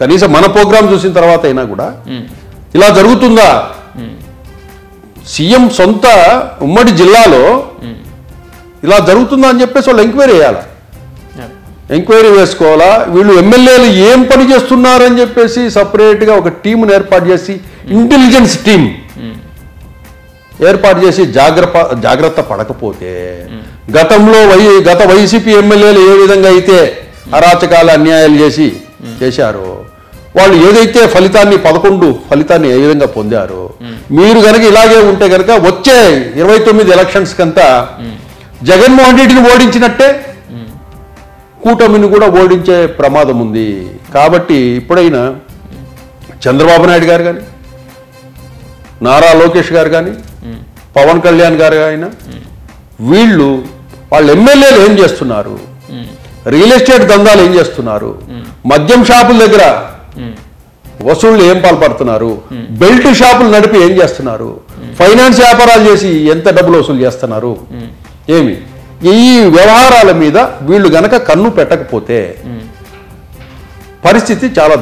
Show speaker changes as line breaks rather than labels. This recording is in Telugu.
కనీసం మన ప్రోగ్రాం చూసిన తర్వాత అయినా కూడా ఇలా జరుగుతుందా? సీఎం సొంత ఉమ్మడి జిల్లాలో ఇలా జరుగుతుందా అని చెప్పేసి వాళ్ళు ఎంక్వైరీ చేయాలా, ఎంక్వైరీ వేసుకోవాలా. వీళ్ళు ఎమ్మెల్యేలు ఏం పని చేస్తున్నారని చెప్పేసి సపరేట్గా ఒక టీంను ఏర్పాటు చేసి, ఇంటెలిజెన్స్ టీం ఏర్పాటు చేసి జాగ్రత్త పడకపోతే గతంలో గత వైసీపీ ఎమ్మెల్యేలు ఏ విధంగా అయితే అరాచకాలు అన్యాయాలు చేశారో, వాళ్ళు ఏదైతే ఫలితాన్ని ఏ విధంగా పొందారో, మీరు కనుక ఇలాగే ఉంటే కనుక వచ్చే 29 ఎలక్షన్స్ కంతా జగన్మోహన్ రెడ్డిని ఓడించినట్టే కూటమిని కూడా ఓడించే ప్రమాదం ఉంది. కాబట్టి ఇప్పుడైనా చంద్రబాబు నాయుడు గారు కానీ, నారా లోకేష్ గారు కానీ, పవన్ కళ్యాణ్ గారు అయినా వాళ్ళ ఎమ్మెల్యేలు ఏం చేస్తున్నారు, రియల్ ఎస్టేట్ దందాలు ఏం చేస్తున్నారు, మద్యం షాపుల దగ్గర వసూళ్లు ఏం పాల్పడుతున్నారు, బెల్ట్ షాపులు నడిపి ఏం చేస్తున్నారు, ఫైనాన్స్ వ్యాపారాలు చేసి ఎంత డబ్బులు వసూలు చేస్తున్నారు, ఈ వ్యవహారాల మీద వీళ్ళు గనక కన్ను పెట్టకపోతే పరిస్థితి చాలా